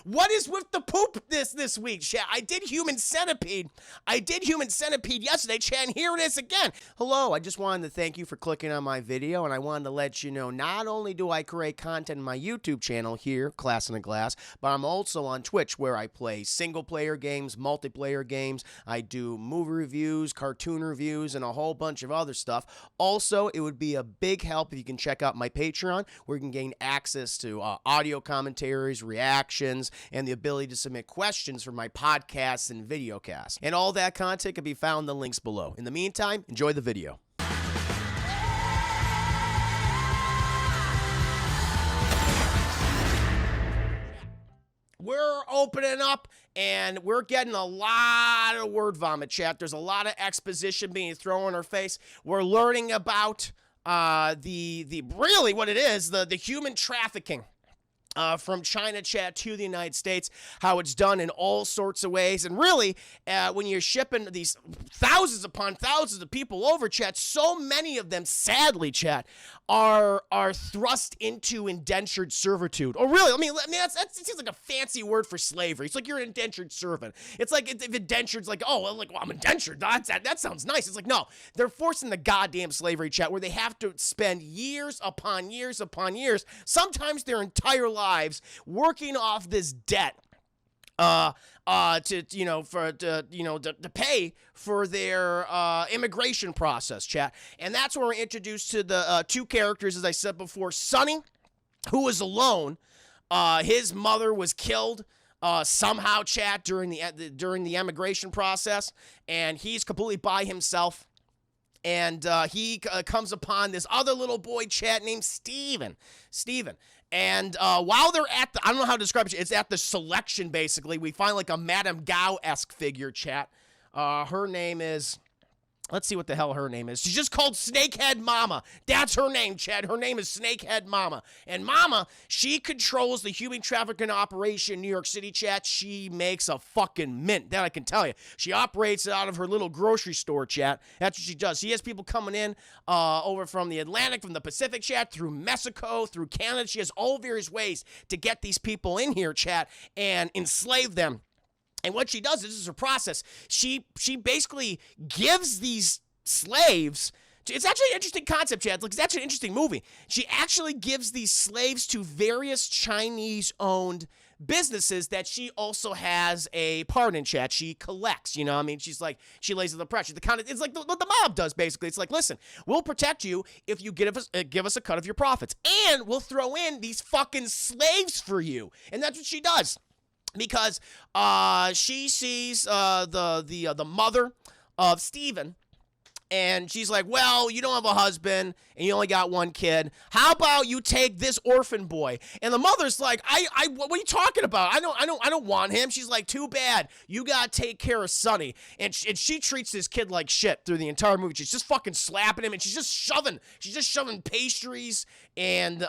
What is with the poop this week, chat? I did Human Centipede. Yesterday, chat, and here it is again. Hello, I just wanted to thank you for clicking on my video, and I wanted to let you know not only do I create content in my YouTube channel here, Class in a Glass, but I'm also on Twitch where I play single-player games, multiplayer games. I do movie reviews, cartoon reviews, and a whole bunch of other stuff. Also, it would be a big help if you can check out my Patreon, where you can gain access to audio commentaries, reactions, and the ability to submit questions for my podcasts and videocasts. And all that content can be found in the links below. In the meantime, enjoy the video. We're opening up and we're getting a lot of word vomit, chat. There's a lot of exposition being thrown in our face. We're learning about really what it is, the human trafficking. From China, chat, to the United States, how it's done in all sorts of ways. And really, when you're shipping these thousands upon thousands of people over, chat, so many of them, sadly, chat, are thrust into indentured servitude. Oh, really? I mean that seems like a fancy word for slavery. It's like you're an indentured servant. It's like if indentured's like, oh, well, I'm indentured. That sounds nice. It's like, no, they're forcing the goddamn slavery, chat, where they have to spend years upon years upon years, sometimes their entire lives, working off this debt to pay for their immigration process, chat. And that's where we're introduced to the two characters, as I said before. Sonny, who is alone. His mother was killed somehow, chat, during the immigration process, and he's completely by himself. And he comes upon this other little boy, chat, named Steven. And while they're at I don't know how to describe it. It's at the selection, basically. We find like a Madame Gao-esque figure, chat. Her name is... Let's see what the hell her name is. She's just called Snakehead Mama. That's her name, Chad. Her name is Snakehead Mama. And Mama, she controls the human trafficking operation in New York City, chat. She makes a fucking mint. That I can tell you. She operates it out of her little grocery store, chat. That's what she does. She has people coming in over from the Atlantic, from the Pacific, chat, through Mexico, through Canada. She has all various ways to get these people in here, chat, and enslave them. And what she does, this is her process. She basically gives these slaves. It's actually an interesting concept, Chad. It's actually an interesting movie. She actually gives these slaves to various Chinese-owned businesses that she also has a part in, chat. She collects, you know what I mean? She's like, she lays the pressure. It's like what the mob does, basically. It's like, listen, we'll protect you if you give us a cut of your profits. And we'll throw in these fucking slaves for you. And that's what she does. Because she sees the mother of Steven, and she's like, well, you don't have a husband, and you only got one kid. How about you take this orphan boy? And the mother's like, what are you talking about? I don't want him. She's like, too bad. You gotta take care of Sonny. And she treats this kid like shit through the entire movie. She's just fucking slapping him, and she's just shoving pastries and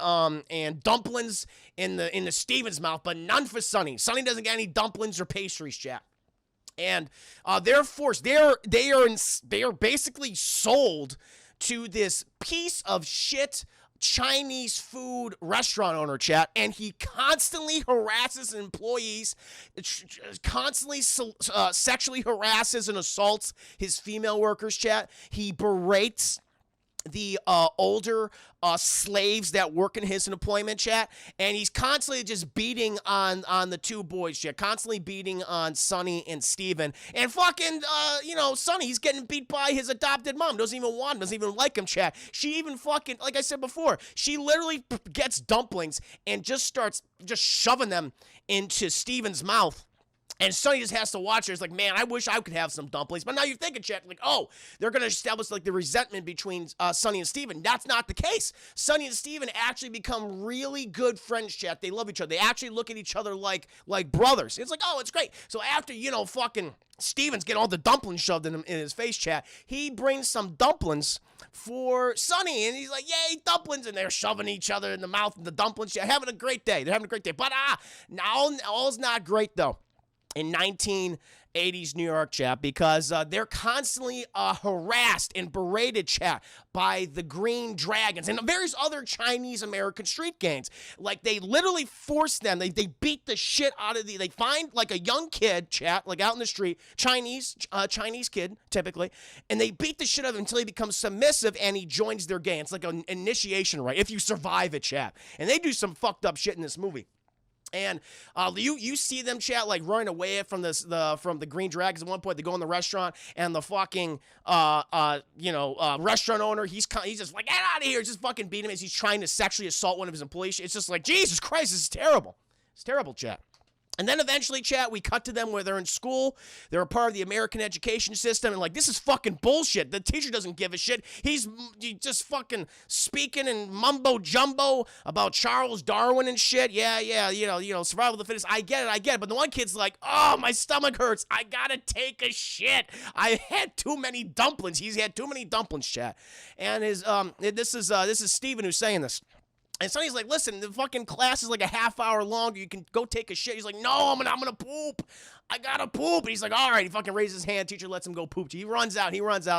dumplings in the Steven's mouth, but none for Sonny. Sonny doesn't get any dumplings or pastries, chat. And they're forced. They are basically sold to this piece of shit Chinese food restaurant owner, chat, and he constantly harasses employees, constantly sexually harasses and assaults his female workers, chat. He berates the older slaves that work in his employment, chat, and he's constantly just beating on the two boys, chat, constantly beating on Sonny and Steven, and fucking Sonny, he's getting beat by his adopted mom, doesn't even want him, doesn't even like him, chat. She even fucking, like I said before, she literally gets dumplings and just starts just shoving them into Steven's mouth. And Sonny just has to watch her. It's like, man, I wish I could have some dumplings. But now you're thinking, chat, like, oh, they're going to establish, like, the resentment between Sonny and Steven. That's not the case. Sonny and Steven actually become really good friends, chat. They love each other. They actually look at each other like brothers. It's like, oh, it's great. So after, fucking Steven's getting all the dumplings shoved in his face, chat, he brings some dumplings for Sonny, and he's like, yay, dumplings, and they're shoving each other in the mouth of the dumplings. They're having a great day. But, now all's not great, though. In 19 80s New York, chat, because they're constantly harassed and berated, chat, by the Green Dragons and various other Chinese American street gangs. Like, they literally force them, they beat the shit out of they find like a young kid, chat, like out in the street, Chinese kid, typically, and they beat the shit out of him until he becomes submissive and he joins their gang. It's like an initiation rite, if you survive it, chat. And they do some fucked up shit in this movie. And you see them, chat, like running away from the Green Dragons. At one point, they go in the restaurant, and the fucking restaurant owner, he's just like, get out of here, just fucking beat him as he's trying to sexually assault one of his employees. It's just like, Jesus Christ, this is terrible. It's terrible, chat. And then eventually, chat, we cut to them where they're in school. They're a part of the American education system. And like, this is fucking bullshit. The teacher doesn't give a shit. He's just fucking speaking in mumbo jumbo about Charles Darwin and shit. Yeah, survival of the fittest. I get it. But the one kid's like, oh, my stomach hurts. I gotta take a shit. I had too many dumplings. He's had too many dumplings, chat. And this is Steven who's saying this. And Sonny's like, listen, the fucking class is like a half hour longer. You can go take a shit. He's like, no, I'm gonna poop. I gotta poop. And he's like, all right. He fucking raises his hand. Teacher lets him go poop. He runs out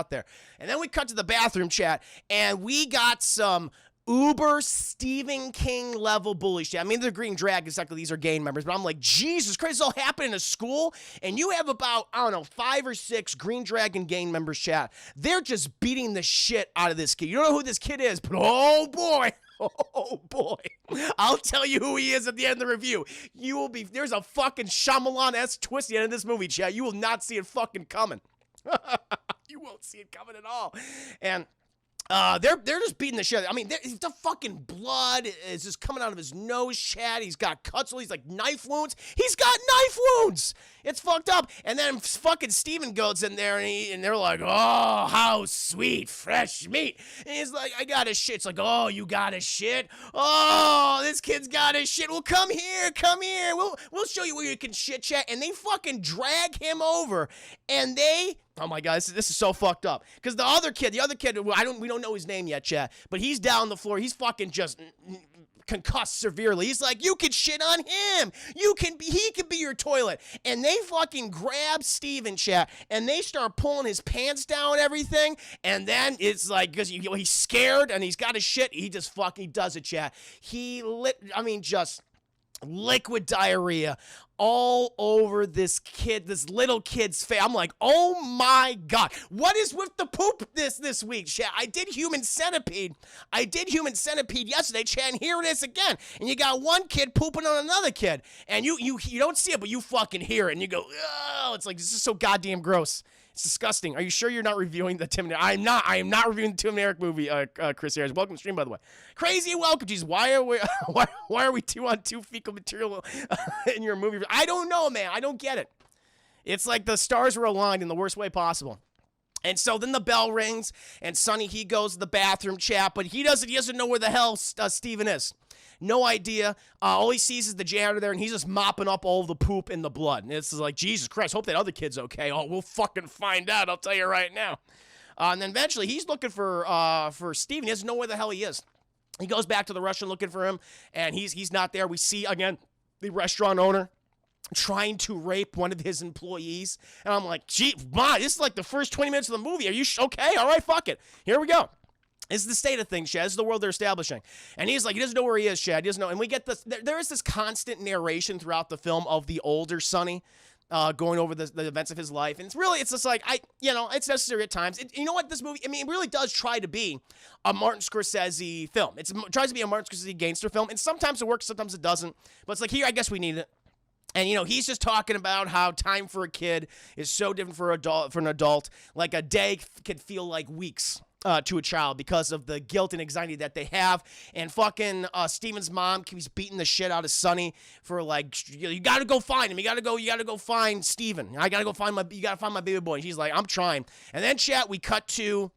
there. And then we cut to the bathroom, chat, and we got some uber Stephen King level bully shit. I mean, the Green Dragons, exactly, these are gang members, but I'm like, Jesus Christ, this all happened in a school, and you have about, 5 or 6 Green Dragon gang members, chat. They're just beating the shit out of this kid. You don't know who this kid is, but oh boy. Oh boy, I'll tell you who he is at the end of the review. There's a fucking Shyamalan-esque twist at the end of this movie, chat. You will not see it fucking coming. You won't see it coming at all. And they're just beating the shit. I mean, the fucking blood is just coming out of his nose, chat. He's got cuts. He's like knife wounds. He's got knife wounds. It's fucked up. And then fucking Steven goes in there and they're like, oh, how sweet, fresh meat. And he's like, I got a shit. It's like, oh, you got a shit? Oh, this kid's got a shit. Well, come here. We'll show you where you can shit, chat. And they fucking drag him over and oh my God, this is so fucked up. Because the other kid, we don't know his name yet, chat, but he's down the floor. He's fucking just concussed severely. He's like, you can shit on him. He can be your toilet. And they fucking grab Steven, chat, and they start pulling his pants down and everything. And then it's like, because he's scared and he's got his shit, he just fucking does it, chat. Just liquid diarrhea all over this little kid's face. I'm like, oh my God, what is with the poop this week, chat? I did Human Centipede yesterday, chat, and here it is again. And you got one kid pooping on another kid, and you don't see it, but you fucking hear it, and you go, oh, it's like, this is so goddamn gross. It's disgusting. Are you sure you're not reviewing the Tim and Eric? I am not reviewing the Tim and Eric movie, Chris Ayers. Welcome to the stream, by the way. Crazy welcome, Jesus. Why are we 2-on-2 fecal material in your movie? I don't know, man. I don't get it. It's like the stars were aligned in the worst way possible. And so then the bell rings, and Sonny, he goes to the bathroom, chat, but he doesn't know where the hell Steven is. No idea. All he sees is the janitor there, and he's just mopping up all the poop and the blood. And it's like, Jesus Christ, hope that other kid's okay. Oh, we'll fucking find out, I'll tell you right now. And then eventually, he's looking for Steven. He doesn't know where the hell he is. He goes back to the restaurant looking for him, and he's not there. We see, again, the restaurant owner trying to rape one of his employees. And I'm like, gee, my, this is like the first 20 minutes of the movie. Are you okay? All right, fuck it. Here we go. This is the state of things, Chad. This is the world they're establishing. And he's like, he doesn't know where he is, Chad. He doesn't know. And we get this, there is this constant narration throughout the film of the older Sonny going over the events of his life. And it's just like, it's necessary at times. You know what, this movie, it really does try to be a Martin Scorsese film. It tries to be a Martin Scorsese gangster film. And sometimes it works, sometimes it doesn't. But it's like, here, I guess we need it. And, he's just talking about how time for a kid is so different for an adult. Like a day could feel like weeks to a child because of the guilt and anxiety that they have. And fucking Steven's mom keeps beating the shit out of Sonny for like, you gotta go find him. You gotta go find Steven. You gotta find my baby boy. And she's like, I'm trying. And then, chat, we cut to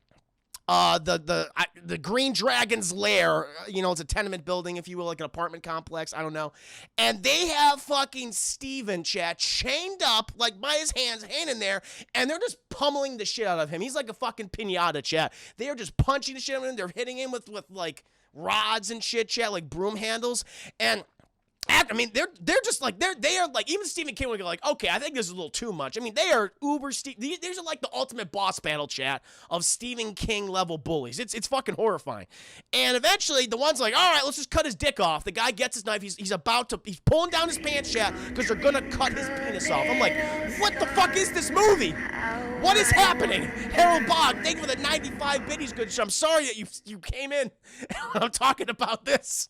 the Green Dragon's lair. It's a tenement building, if you will, like an apartment complex. I don't know. And they have fucking Steven, chat, chained up, like by his hands, in there, and they're just pummeling the shit out of him. He's like a fucking piñata, chat. They are just punching the shit out of him. They're hitting him with like rods and shit, chat, like broom handles. And I mean, they're just like they are like, even Stephen King would go like, okay, I think this is a little too much. I mean, they are these are like the ultimate boss battle, chat, of Stephen King level bullies. It's fucking horrifying. And eventually, the one's like, all right, let's just cut his dick off. The guy gets his knife. He's pulling down his pants, chat, because they're gonna cut his penis off. I'm like, what the fuck is this movie? What is happening? Harold Bog, thank you for the 95 biddies, good show. I'm sorry that you came in. I'm talking about this.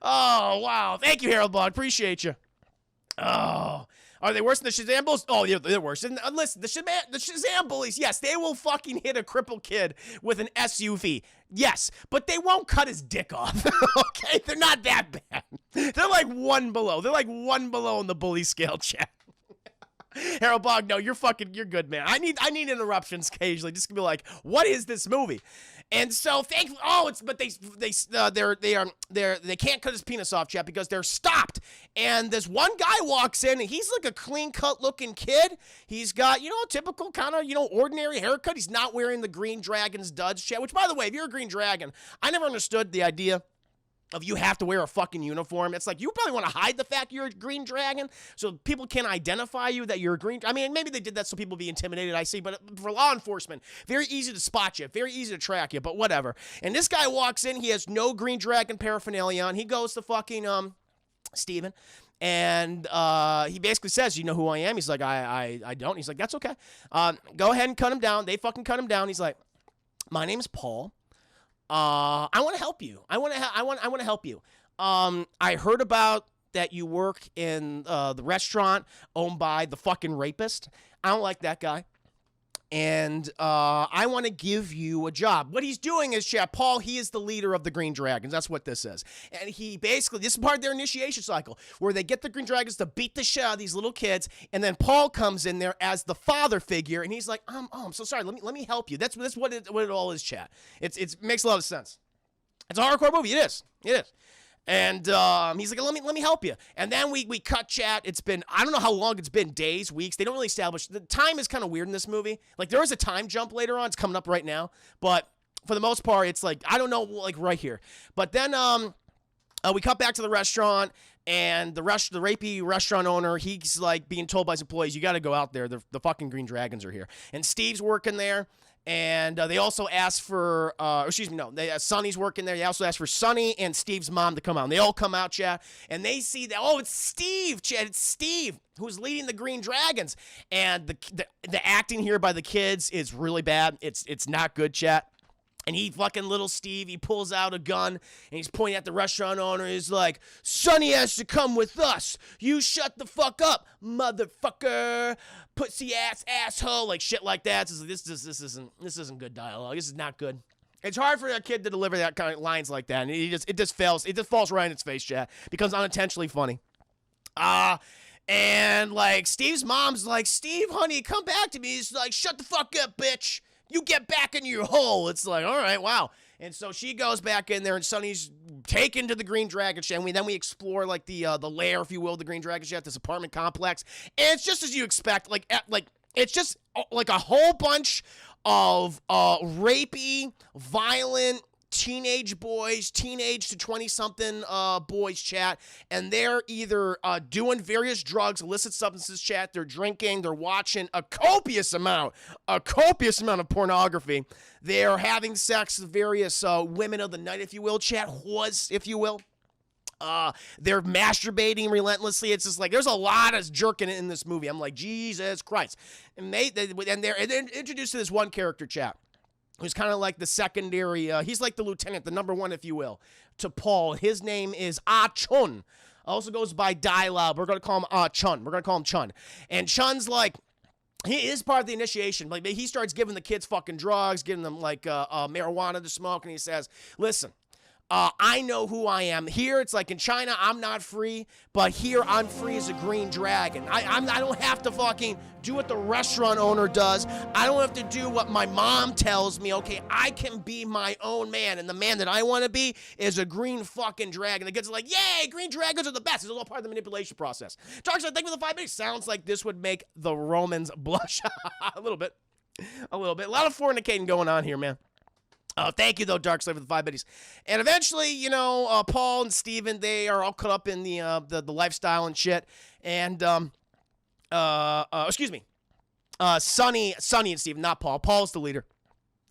Oh, wow. Thank you, Harold Bog. Appreciate you. Oh. Are they worse than the Shazam bullies? Oh, yeah, they're worse. And listen, the Shazam bullies, yes, they will fucking hit a crippled kid with an SUV. Yes, but they won't cut his dick off. Okay? They're not that bad. They're like one below. They're like one below in the bully scale, chat. Harold Bog, no, you're good, man. I need interruptions occasionally, just to be like, what is this movie? And so thankfully, but they can't cut his penis off, chat, because they're stopped. And this one guy walks in, and he's like a clean cut looking kid. He's got, a typical kind of, ordinary haircut. He's not wearing the Green Dragon's duds, chat, which, by the way, if you're a Green Dragon, I never understood the idea of you have to wear a fucking uniform. It's like, you probably want to hide the fact you're a Green Dragon so people can't identify you that you're a Green. I mean, maybe they did that so people be intimidated, I see, but for law enforcement, very easy to spot you, very easy to track you, but whatever. And this guy walks in, he has no Green Dragon paraphernalia on. He goes to fucking Steven, and he basically says, you know who I am? He's like, I don't. He's like, that's okay. Go ahead and cut him down. They fucking cut him down. He's like, my name's Paul. I want to help you. I want to help you. I heard about that you work in the restaurant owned by the fucking rapist. I don't like that guy. And I want to give you a job. What he's doing is, chat, Paul, he is the leader of the Green Dragons. That's what this is. And he basically, this is part of their initiation cycle, where they get the Green Dragons to beat the shit out of these little kids, and then Paul comes in there as the father figure, and he's like, I'm so sorry, let me help you. That's what it all is, chat. It makes a lot of sense. It's a hardcore movie. It is. And he's like, let me help you. And then we cut, chat. It's been, I don't know how long it's been, days, weeks. They don't really establish. The time is kind of weird in this movie. Like, there is a time jump later on. It's coming up right now. But for the most part, it's like, I don't know, like right here. But then we cut back to the restaurant. And the rapey restaurant owner, he's like being told by his employees, you got to go out there. The fucking Green Dragons are here. And Steve's working there. And they also asked for, Sonny's working there. They also asked for Sonny and Steve's mom to come out. And they all come out, chat. And they see that, it's Steve, chat. It's Steve who's leading the Green Dragons. And the acting here by the kids is really bad. It's not good, chat. And little Steve, he pulls out a gun, and he's pointing at the restaurant owner. He's like, Sonny has to come with us. You shut the fuck up, motherfucker. Pussy ass asshole. Like, shit like that. This isn't good dialogue. This is not good. It's hard for a kid to deliver that kind of lines like that. And it just fails. It just falls right in its face, chat. Becomes unintentionally funny. And, like, Steve's mom's like, Steve, honey, come back to me. He's like, shut the fuck up, bitch. You get back in your hole. It's like, all right, wow. And so she goes back in there, and Sonny's taken to the Green Dragon Shack. And then we explore, like, the lair, if you will, the Green Dragon Shack, this apartment complex. And it's just as you expect. Like it's just like a whole bunch of rapey, violent teenage boys, teenage to 20-something boys, chat, and they're either doing various drugs, illicit substances, chat, they're drinking, they're watching a copious amount of pornography, they're having sex with various women of the night, if you will, chat, whores, if you will. They're masturbating relentlessly. It's just like, there's a lot of jerking in this movie. I'm like, Jesus Christ. And they're introduced to this one character, chat, who's kind of like the secondary, he's like the lieutenant, the number one, if you will, to Paul. His name is Ah Chun. Also goes by Dai Lao. We're going to call him Chun. We're going to call him Chun. And Chun's like, he is part of the initiation. Like, he starts giving the kids fucking drugs, giving them like marijuana to smoke, and he says, listen, I know who I am. Here, it's like in China, I'm not free, but here I'm free as a Green Dragon. I don't have to fucking do what the restaurant owner does. I don't have to do what my mom tells me. Okay, I can be my own man, and the man that I want to be is a Green fucking Dragon. The kids are like, yay, Green Dragons are the best. It's all part of the manipulation process. Talks like, thank you for the 5 minutes. Sounds like this would make the Romans blush. A little bit. A lot of fornicating going on here, man. Oh, thank you, though, Darkslave, for the 5 biddies. And eventually, Paul and Steven, they are all caught up in the lifestyle and shit. And, excuse me, Sonny and Steven, not Paul. Paul's the leader.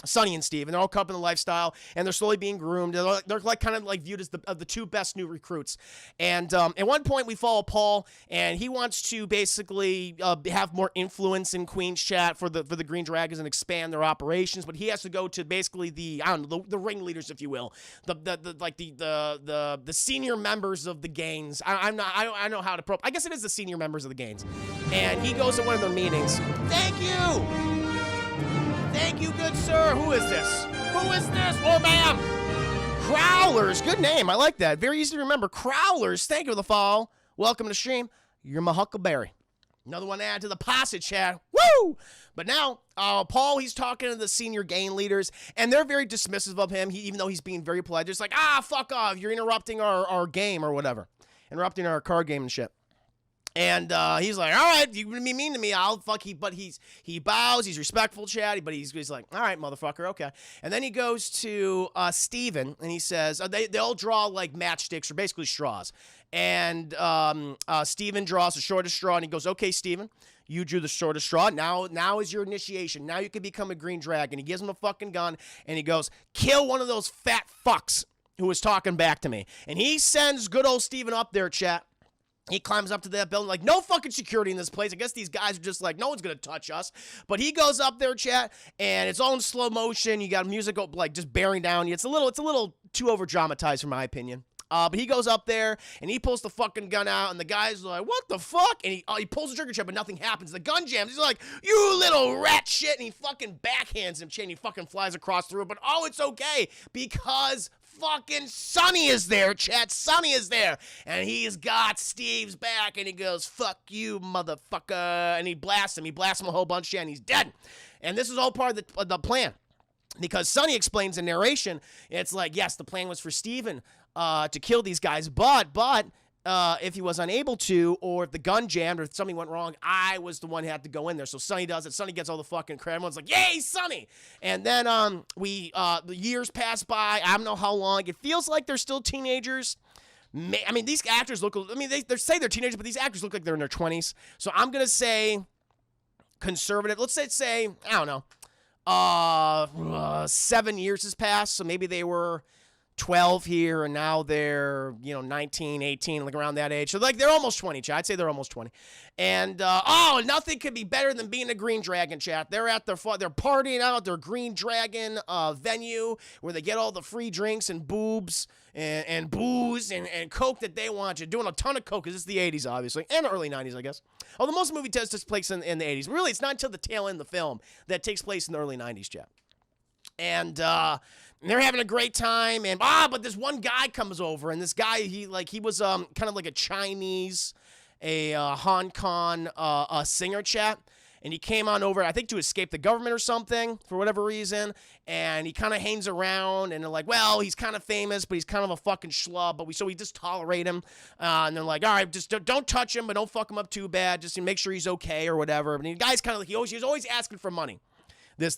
Sonny and Steve, and they're all caught up in the lifestyle, and they're slowly being groomed. They're like kind of like viewed as the two best new recruits. And at one point, we follow Paul, and he wants to basically have more influence in Queen's Chat for the Green Dragons and expand their operations. But he has to go to basically the ringleaders, if you will, the senior members of the gangs. I don't know how to I guess it is the senior members of the gangs. And he goes to one of their meetings. Thank you. Thank you, good sir. Who is this? Who is this? Oh, ma'am. Crowlers. Good name. I like that. Very easy to remember. Crowlers. Thank you for the follow. Welcome to the stream. You're my Huckleberry. Another one to add to the posse chat. Woo! But now, Paul, he's talking to the senior gang leaders, and they're very dismissive of him, even though he's being very polite. Just like, fuck off. You're interrupting our game or whatever. Interrupting our card game and shit. And he's like, all right, you're going to be mean to me, I'll fuck you. But he bows, he's respectful, chatty, but he's like, all right, motherfucker, okay. And then he goes to Steven, and he says, they'll draw like matchsticks or basically straws. And Steven draws the shortest straw, and he goes, okay, Steven, you drew the shortest straw. Now is your initiation. Now you can become a green dragon. He gives him a fucking gun, and he goes, kill one of those fat fucks who was talking back to me. And he sends good old Steven up there, chat. He climbs up to that building, like, no fucking security in this place. I guess these guys are just like, no one's going to touch us. But he goes up there, chat, and it's all in slow motion. You got music, like, just bearing down you. It's a little too over-dramatized, for my opinion. But he goes up there, and he pulls the fucking gun out, and the guy's like, what the fuck? And he pulls the trigger trap, but nothing happens. The gun jams. He's like, you little rat shit. And he fucking backhands him, and he fucking flies across the room. But, it's okay, because fucking Sonny is there, chat. Sonny is there. And he's got Steve's back, and he goes, fuck you, motherfucker. And he blasts him. He blasts him a whole bunch, and he's dead. And this is all part of the plan. Because Sonny explains in narration, it's like, yes, the plan was for Steven to kill these guys, but if he was unable to, or if the gun jammed, or if something went wrong, I was the one who had to go in there. So Sonny does it. Sonny gets all the fucking credit. Everyone's like, yay, Sonny! And then the years pass by. I don't know how long. It feels like they're still teenagers. I mean, these actors look, they say they're teenagers, but these actors look like they're in their 20s. So I'm going to say conservative. Let's say, I don't know, 7 years has passed. So maybe they were 12 here, and now they're, 19, 18, like around that age. So, like, they're almost 20, chat. I'd say they're almost 20. And, nothing could be better than being a Green Dragon, chat. They're at they're partying out at their Green Dragon venue where they get all the free drinks and boobs and booze and coke that they want. You're doing a ton of coke, because it's the 80s, obviously, and the early 90s, I guess. Although most movie takes place in the 80s. Really, it's not until the tail end of the film that takes place in the early 90s, chat. And they're having a great time, and but this one guy comes over, and this guy, he was kind of like a Chinese, Hong Kong singer, chat, and he came on over, I think, to escape the government or something for whatever reason, and he kind of hangs around, and they're like, well, he's kind of famous, but he's kind of a fucking schlub, so we just tolerate him, and they're like, all right, just don't touch him, but don't fuck him up too bad, just to make sure he's okay or whatever. But the guy's kind of like, he's always asking for money, this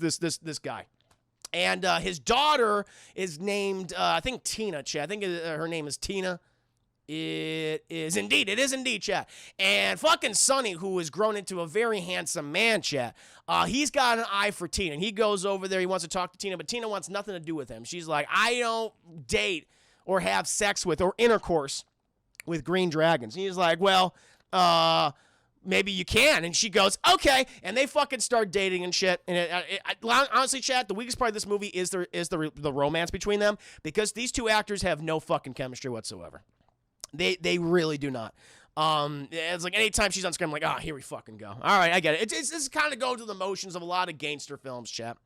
guy. And his daughter is named, I think, Tina, chat. I think her name is Tina. It is indeed, chat. And fucking Sonny, who has grown into a very handsome man, chat, he's got an eye for Tina. And he goes over there, he wants to talk to Tina, but Tina wants nothing to do with him. She's like, I don't date or have sex with or intercourse with green dragons. And he's like, well, maybe you can. And she goes, okay. And they fucking start dating and shit. And honestly, chat, the weakest part of this movie is the romance between them, because these two actors have no fucking chemistry whatsoever. They really do not. It's like anytime she's on screen, I'm like, here we fucking go. All right, I get it. It's kind of going through the motions of a lot of gangster films, chat.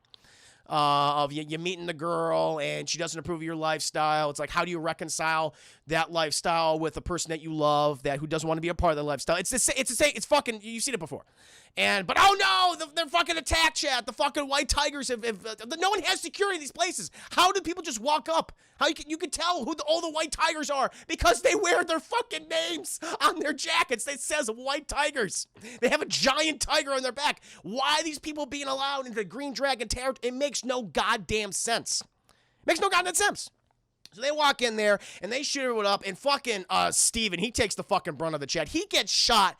Of you meeting the girl and she doesn't approve of your lifestyle. It's like, how do you reconcile that lifestyle with a person that you love who doesn't want to be a part of the lifestyle? It's fucking, you've seen it before. But oh no, they're fucking attacked, chat. The fucking white tigers no one has security in these places. How do people just walk up? How you can tell who all the white tigers are? Because they wear their fucking names on their jackets. It says white tigers. They have a giant tiger on their back. Why are these people being allowed into the Green Dragon territory? It makes no goddamn sense. Makes no goddamn sense. So they walk in there and they shoot it up, and fucking Steven, he takes the fucking brunt of the chat. He gets shot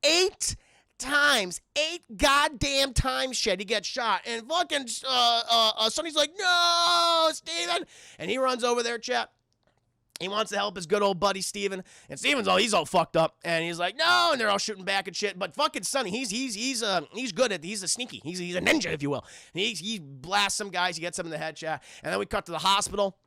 8 times, 8 goddamn times, He gets shot, and fucking Sonny's like, no, Steven, and he runs over there, chat. He wants to help his good old buddy Steven, and Steven's he's all fucked up, and he's like, no, and they're all shooting back and shit. But fucking Sonny, he's good at, he's a sneaky, he's a ninja, if you will. And he blasts some guys, he gets them in the head, chat. And then we cut to the hospital,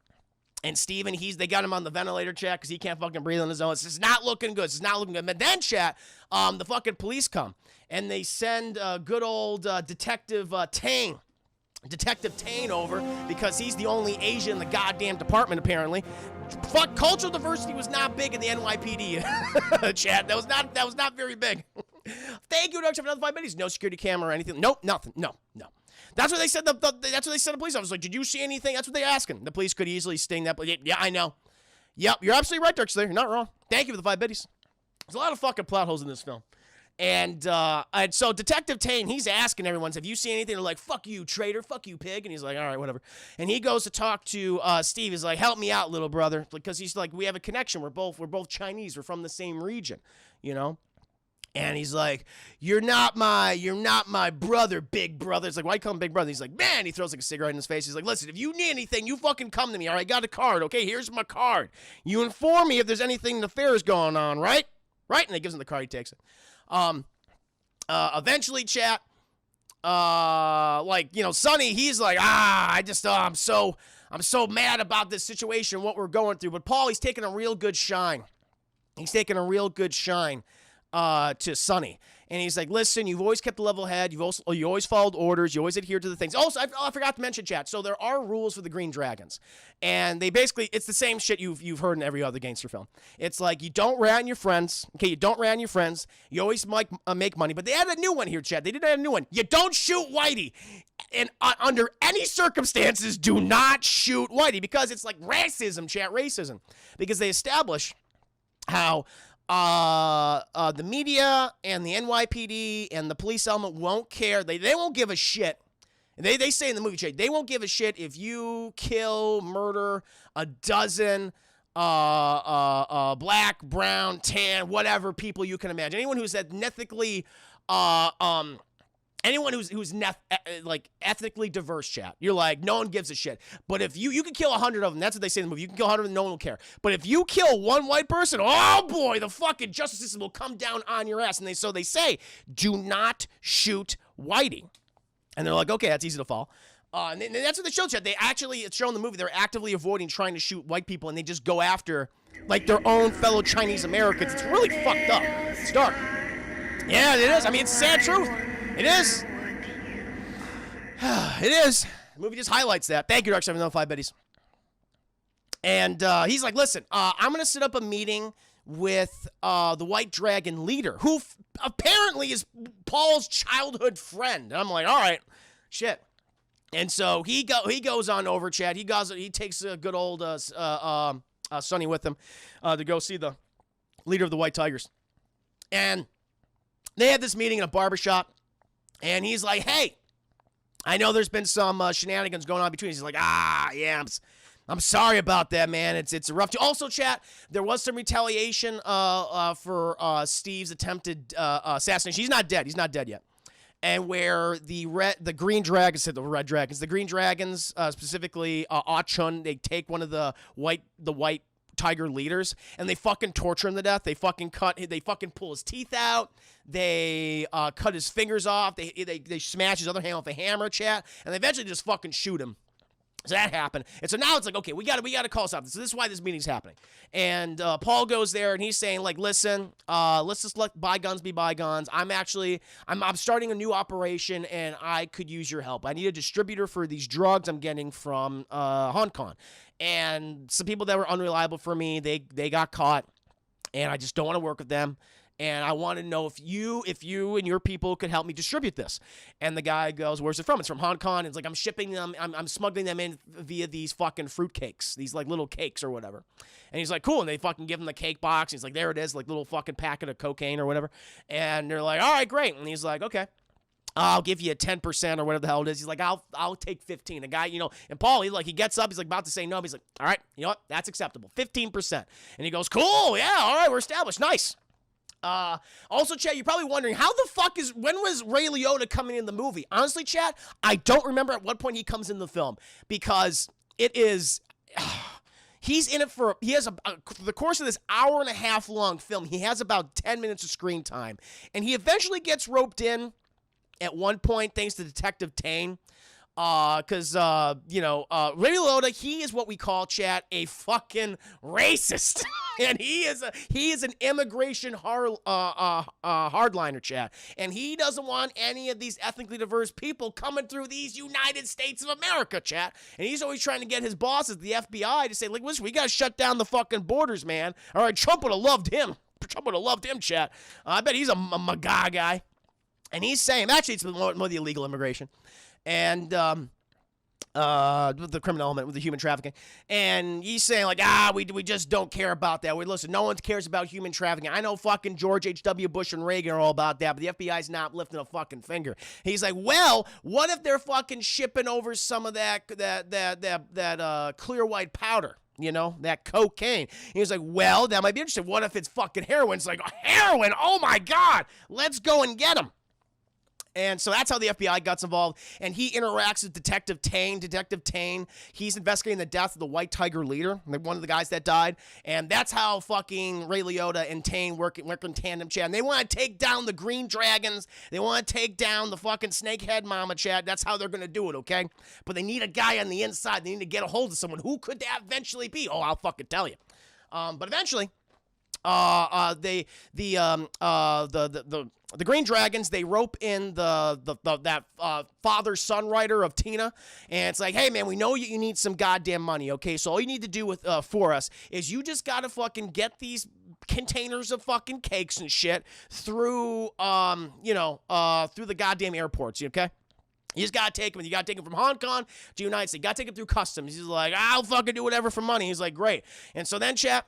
and Steven, they got him on the ventilator, chat, because he can't fucking breathe on his own. It's just not looking good. It's not looking good. But then, chat, the fucking police come, and they send good old Detective Tang over, because he's the only Asian in the goddamn department, apparently. Fuck, cultural diversity was not big in the NYPD chat. That was not very big. Thank you, Doug, for another 5 minutes. No security camera or anything. Nope, nothing. No. That's what they said. That's what they said. The police officer was like, "Did you see anything?" That's what they're asking. The police could easily sting that. Yeah, I know. Yep, you're absolutely right, Dark Slayer. You're not wrong. Thank you for the 5 biddies. There's a lot of fucking plot holes in this film. And so Detective Tane, he's asking everyone, have you seen anything? They're like, fuck you, traitor, fuck you, pig. And he's like, all right, whatever. And he goes to talk to Steve. He's like, help me out, little brother. Because he's like, we have a connection. We're both Chinese. We're from the same region, you know? And he's like, you're not my brother, big brother. It's like, why call him big brother? He's like, man, he throws like a cigarette in his face. He's like, listen, if you need anything, you fucking come to me, all right? Got a card, okay? Here's my card. You inform me if there's anything nefarious going on, right? Right? And he gives him the card, he takes it. Eventually, chat, Sonny, he's like, I'm so mad about this situation, what we're going through. But Paul, he's taking a real good shine. To Sonny. And he's like, listen, you've always kept a level head. You always followed orders. You always adhered to the things. Also, I forgot to mention, chat. So there are rules for the Green Dragons. And they basically, it's the same shit you've heard in every other gangster film. It's like, you don't rat on your friends. Okay, you don't rat on your friends. You always make money. But they added a new one here, chat. They did add a new one. You don't shoot Whitey. And under any circumstances, do not shoot Whitey. Because it's like racism, chat. Racism. Because they establish how the media and the NYPD and the police element won't care. They won't give a shit. They say in the movie, Jay, they won't give a shit if you murder a dozen black, brown, tan, whatever people you can imagine. Anyone who's ethnically anyone who's ethnically diverse, chat. You're like, no one gives a shit. But if you can kill 100 of them, that's what they say in the movie. You can kill 100 of them, no one will care. But if you kill one white person, oh boy, the fucking justice system will come down on your ass. And they say, do not shoot Whitey. And they're like, okay, that's easy to follow. And that's what they show, chat. It's shown in the movie, they're actively avoiding trying to shoot white people, and they just go after, like, their own fellow Chinese Americans. It's really fucked up. It's dark. Yeah, it is. I mean, it's sad truth. It is. It is. The movie just highlights that. Thank you, Dark 705 Betties. And he's like, listen, I'm going to set up a meeting with the White Dragon leader, who apparently is Paul's childhood friend. And I'm like, all right, shit. And so he goes on over, chat. He takes a good old Sonny with him to go see the leader of the White Tigers. And they had this meeting in a barbershop. And he's like, hey, I know there's been some shenanigans going on between us. He's like, yeah, I'm sorry about that, man. It's a rough deal. Also, chat, there was some retaliation for Steve's attempted assassination. He's not dead. He's not dead yet. And where the Green Dragons, the Red Dragons, the Green Dragons, specifically Ah-Chun, they take one of the white tiger leaders, and they fucking torture him to death. They fucking pull his teeth out. They cut his fingers off. They smash his other hand with a hammer, chat, and they eventually just fucking shoot him. So that happened. And so now it's like, okay, we gotta call something. So this is why this meeting's happening. And Paul goes there and he's saying, like, listen, let's just let bygones be bygones. I'm starting a new operation and I could use your help. I need a distributor for these drugs I'm getting from Hong Kong. And some people that were unreliable for me, they got caught, and I just don't want to work with them. And I want to know if you and your people could help me distribute this. And the guy goes, where's it from? It's from Hong Kong. It's like, I'm shipping them, I'm smuggling them in via these fucking fruit cakes, these like little cakes or whatever. And he's like, cool. And they fucking give him the cake box. He's like, there it is, like little fucking packet of cocaine or whatever. And they're like, all right, great. And he's like, okay. I'll give you a 10% or whatever the hell it is. He's like, I'll take 15. The guy, and Paul, he gets up. He's like about to say no. But he's like, all right, you know what? That's acceptable. 15%. And he goes, cool. Yeah. All right. We're established. Nice. Also, Chad, you're probably wondering when was Ray Liotta coming in the movie? Honestly, Chad, I don't remember at what point he comes in the film because it is. He's in it for, the course of this hour and a half long film, he has about 10 minutes of screen time. And he eventually gets roped in at one point, thanks to Detective Tane. Because, Ray Liotta, he is what we call, chat, a fucking racist. And he is an immigration hardliner, chat. And he doesn't want any of these ethnically diverse people coming through these United States of America, chat. And he's always trying to get his bosses, the FBI, to say, like, listen, we got to shut down the fucking borders, man. All right, Trump would have loved him. Chat. I bet he's a MAGA guy. And he's saying, actually, it's more the illegal immigration. And the criminal element with the human trafficking. And he's saying, like, we just don't care about that. Listen, no one cares about human trafficking. I know fucking George H.W. Bush and Reagan are all about that, but the FBI's not lifting a fucking finger. He's like, well, what if they're fucking shipping over some of that clear white powder? That cocaine. He was like, well, that might be interesting. What if it's fucking heroin? It's like, heroin? Oh my God. Let's go and get him. And so that's how the FBI gets involved. And he interacts with Detective Tane. Detective Tane, he's investigating the death of the White Tiger leader, one of the guys that died. And that's how fucking Ray Liotta and Tane work in tandem, Chad. And they want to take down the Green Dragons. They want to take down the fucking Snakehead Mama, Chad. That's how they're going to do it, okay? But they need a guy on the inside. They need to get a hold of someone. Who could that eventually be? Oh, I'll fucking tell you. But eventually, the Green Dragons, they rope in that father-son writer of Tina, and it's like, hey man, we know you need some goddamn money, okay? So all you need to do for us is you just gotta fucking get these containers of fucking cakes and shit through through the goddamn airports, okay? You just gotta take him. You gotta take him from Hong Kong to United States. You gotta take him through customs. He's like, I'll fucking do whatever for money. He's like, great. And so then, chap,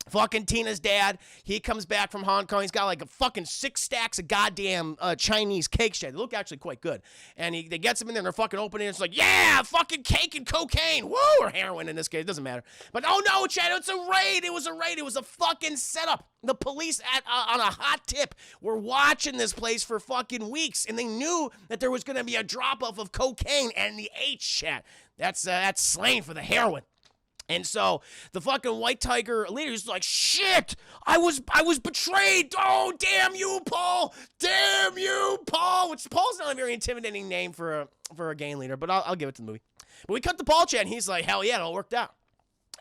fucking Tina's dad, he comes back from Hong Kong. He's got like a fucking 6 stacks of goddamn Chinese cake shit. They look actually quite good. And they get them in there and they're fucking opening it. It's like, yeah, fucking cake and cocaine. Woo, or heroin in this case. It doesn't matter. But oh no, Chad, it's a raid. It was a raid. It was a fucking setup. The police on a hot tip were watching this place for fucking weeks. And they knew that there was going to be a drop-off of cocaine and the H, Chad. That's slang for the heroin. And so the fucking White Tiger leader is like, shit, I was betrayed. Oh, damn you, Paul. Damn you, Paul. Which Paul's not a very intimidating name for a gang leader, but I'll give it to the movie. But we cut to Paul, Chad, and he's like, hell yeah, it all worked out.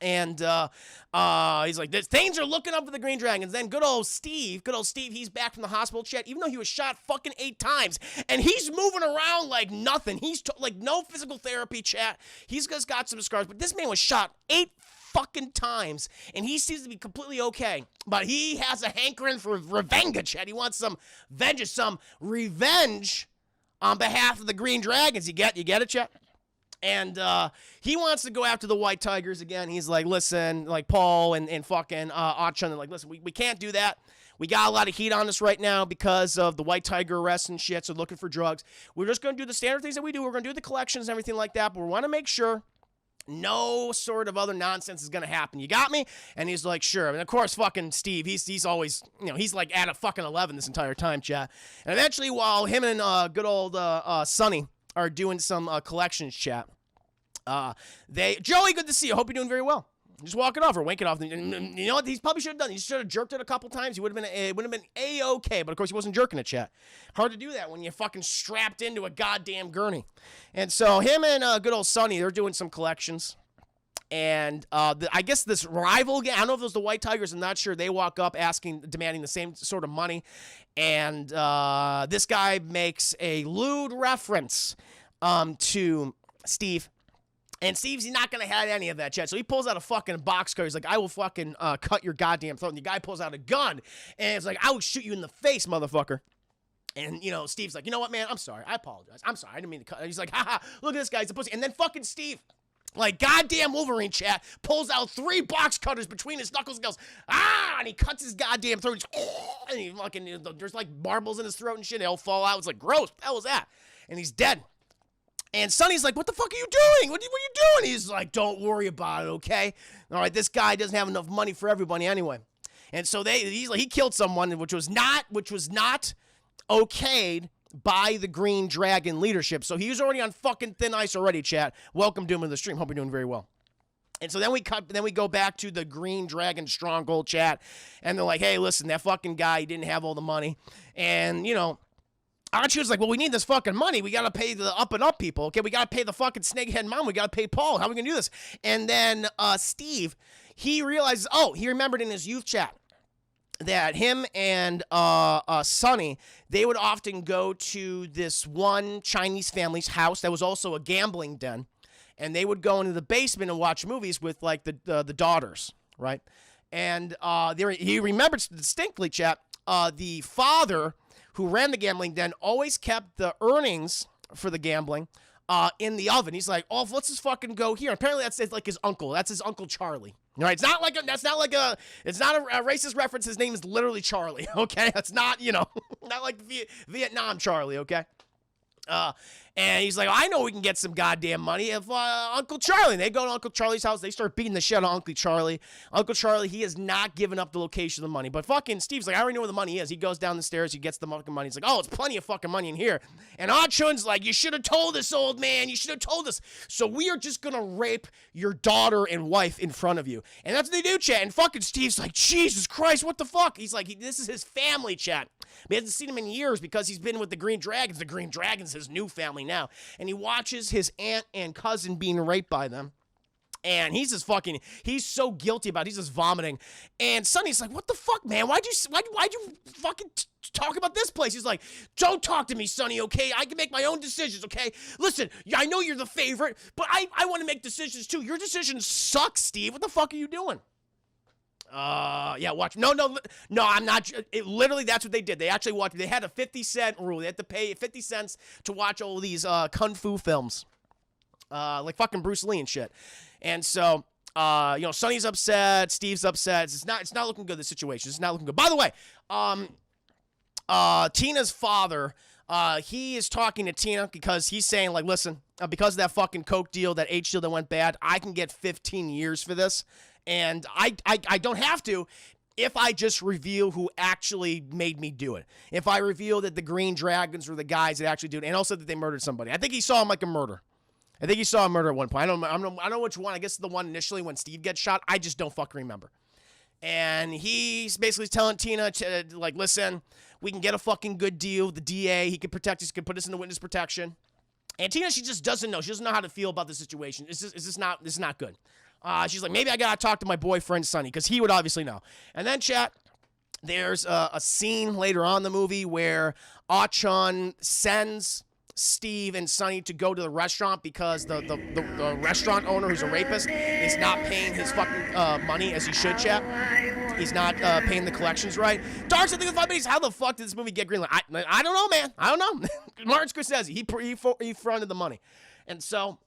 And he's like, things are looking up for the Green Dragons. Then good old Steve, he's back from the hospital, Chet, even though he was shot fucking 8 times. And he's moving around like nothing. He's like no physical therapy, Chat. He's just got some scars. But this man was shot 8 fucking times. And he seems to be completely okay. But he has a hankering for revenge, Chet. He wants some vengeance, some revenge on behalf of the Green Dragons. You get it, Chet? And he wants to go after the White Tigers again. He's like, listen, like Paul and fucking Achan, like, listen, we can't do that. We got a lot of heat on us right now because of the White Tiger arrests and shit, so looking for drugs. We're just going to do the standard things that we do. We're going to do the collections and everything like that, but we want to make sure no sort of other nonsense is going to happen. You got me? And he's like, sure. And of course, fucking Steve, he's always, he's like at a fucking 11 this entire time, chat. And eventually, while him and good old Sonny are doing some collections, chat, Joey, good to see you. Hope you're doing very well. Just walk it off or wank it off. And you know what? He probably should have done. He should have jerked it a couple times. It would have been A-okay. But of course, he wasn't jerking it, chat. Hard to do that when you're fucking strapped into a goddamn gurney. And so him and good old Sonny, they're doing some collections. And I guess this rival gang, I don't know if it was the White Tigers, I'm not sure. They walk up demanding the same sort of money. And this guy makes a lewd reference to Steve. And Steve's not going to have any of that, Chad. So he pulls out a fucking boxcar. He's like, I will fucking cut your goddamn throat. And the guy pulls out a gun. And it's like, I will shoot you in the face, motherfucker. And, Steve's like, you know what, man? I'm sorry. I apologize. I'm sorry. I didn't mean to cut. And he's like, haha, look at this guy. He's a pussy. And then fucking Steve, Like goddamn Wolverine, chat, pulls out 3 box cutters between his knuckles and goes, ah, and he cuts his goddamn throat. And he fucking, there's like marbles in his throat and shit. They all fall out. It's like, gross. What the hell was that? And he's dead. And Sonny's like, what the fuck are you doing? What are you doing? He's like, don't worry about it, okay? All right, this guy doesn't have enough money for everybody anyway. And so he killed someone, which was not okayed by the Green Dragon leadership. So he was already on fucking thin ice already, chat. Welcome to him in the stream. Hope you're doing very well. And so then we go back to the Green Dragon stronghold, chat. And they're like, hey, listen, that fucking guy, he didn't have all the money. And, you know, Archie was like, well, we need this fucking money. We got to pay the up and up people. Okay, we got to pay the fucking snakehead mom. We got to pay Paul. How are we going to do this? And then Steve, he realizes, he remembered in his youth chat that him and Sonny, they would often go to this one Chinese family's house that was also a gambling den, and they would go into the basement and watch movies with like the daughters, right? And he remembered distinctly, chat, the father who ran the gambling den always kept the earnings for the gambling in the oven. He's like, oh, let's just fucking go here. Apparently that's like his uncle. That's his Uncle Charlie. All right, it's not a racist reference. His name is literally Charlie, okay? That's not, not like Vietnam Charlie, okay? And he's like, I know we can get some goddamn money if Uncle Charlie. And they go to Uncle Charlie's house. They start beating the shit out of Uncle Charlie. Uncle Charlie, he has not given up the location of the money. But fucking Steve's like, I already know where the money is. He goes down the stairs. He gets the fucking money. He's like, oh, it's plenty of fucking money in here. And Ah Chun's like, you should have told us, old man. You should have told us. So we are just going to rape your daughter and wife in front of you. And that's what they do, chat. And fucking Steve's like, Jesus Christ, what the fuck? He's like, this is his family, chat. He hasn't seen him in years because he's been with the Green Dragons. The Green Dragons his new family now. And he watches his aunt and cousin being raped by them. And he's so guilty about it. He's just vomiting. And Sonny's like, what the fuck, man? Why'd you fucking talk about this place? He's like, don't talk to me, Sonny, okay? I can make my own decisions, okay? Listen, I know you're the favorite, but I want to make decisions too. Your decisions suck, Steve. What the fuck are you doing? Yeah, watch. No, I'm not. Literally, that's what they did. They actually watched. They had a 50-cent rule. They had to pay 50 cents to watch all these kung fu films, like fucking Bruce Lee and shit. And so, Sonny's upset. Steve's upset. It's not looking good. The situation. It's not looking good. By the way, Tina's father, he is talking to Tina because he's saying, like, listen, because of that fucking coke deal, that H deal that went bad, I can get 15 years for this. And I don't have to if I just reveal who actually made me do it. If I reveal that the Green Dragons were the guys that actually did it, and also that they murdered somebody. I think he saw him like a murder. I think he saw a murder at one point. I don't know which one. I guess the one initially when Steve gets shot. I just don't fucking remember. And he's basically telling Tina, like, listen, we can get a fucking good deal with the DA. He can protect us. He can put us in the witness protection. And Tina, she just doesn't know. She doesn't know how to feel about the situation. This is not good. She's like, maybe I gotta talk to my boyfriend, Sonny, because he would obviously know. And then, chat, there's a scene later on in the movie where Ah Chun sends Steve and Sonny to go to the restaurant because the restaurant owner, who's a rapist, is not paying his fucking money as he should, chat. He's not paying the collections right. Darks, I think, 5 minutes. How the fuck did this movie get greenlit? I don't know, man. I don't know. Martin Scorsese, he fronted the money. And so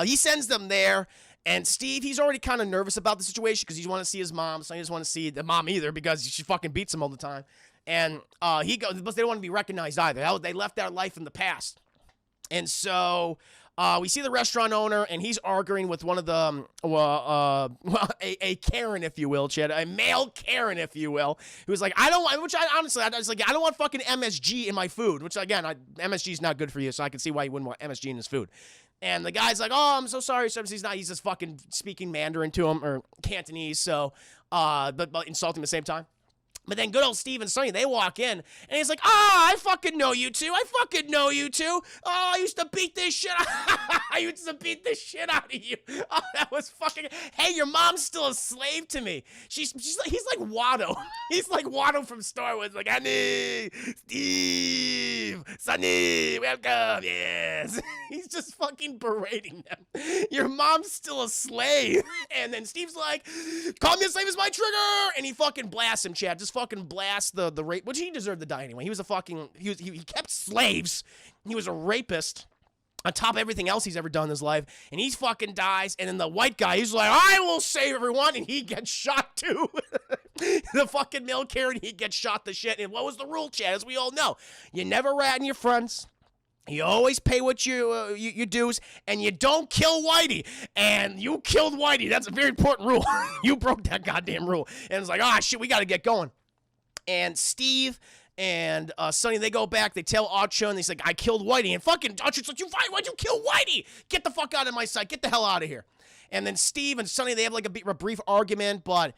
he sends them there. And Steve, he's already kind of nervous about the situation because he wants to see his mom. So he doesn't want to see the mom either because she fucking beats him all the time. And he goes, but they don't want to be recognized either. They left their life in the past. And so we see the restaurant owner, and he's arguing with one of the, a Karen, if you will, Chad, a male Karen, if you will, who's like, I don't want fucking MSG in my food, which, again, MSG is not good for you, so I can see why you wouldn't want MSG in his food. And the guy's like, oh, I'm so sorry, sir. He's just fucking speaking Mandarin to him, or Cantonese, so, but insulting at the same time. But then good old Steve and Sonny, they walk in, and he's like, I fucking know you two. Oh, I used to beat this shit out. I used to beat this shit out of you. Oh, that was fucking, hey, your mom's still a slave to me. He's like Watto. He's like Watto from Star Wars. Like, honey, Steve, Sonny, welcome, yes. He's just fucking berating them. Your mom's still a slave. And then Steve's like, call me a slave is my trigger. And he fucking blasts him, Chad. Just fucking blast the rape, which he deserved to die anyway. He was a fucking, he kept slaves. He was a rapist. on top of everything else he's ever done in his life, and he fucking dies, and then the white guy, he's like, I will save everyone, and he gets shot too. The fucking milk carrot, he gets shot to shit. And what was the rule, Chad? As we all know, you never rat on your friends. You always pay what you dues, and you don't kill Whitey. And you killed Whitey. That's a very important rule. You broke that goddamn rule. And it's like, ah, shit, we got to get going. And Steve and Sonny, they go back. They tell Ah-Chun, he's like, I killed Whitey. And fucking Ah-Chun's like, why'd you kill Whitey? Get the fuck out of my sight. Get the hell out of here. And then Steve and Sonny, they have like a brief argument, but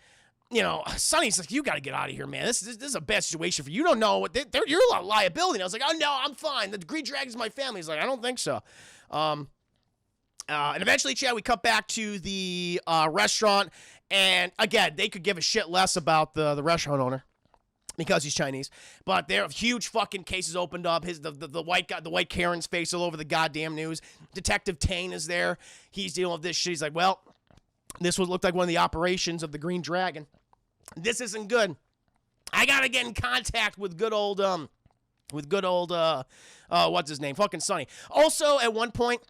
you know, Sonny's like, you got to get out of here, man. This is a bad situation for you. You don't know what you're a liability. And I was like, oh no, I'm fine. The Green Dragon's my family. He's like, I don't think so. And eventually, Chad, we cut back to the restaurant, and again, they could give a shit less about the restaurant owner because he's Chinese. But there are huge fucking cases opened up. The white guy, the white Karen's face all over the goddamn news. Detective Tane is there. He's dealing with this shit. He's like, well, this looked like one of the operations of the Green Dragon. This isn't good. I gotta get in contact with good old what's his name? Fucking Sonny. Also, at one point,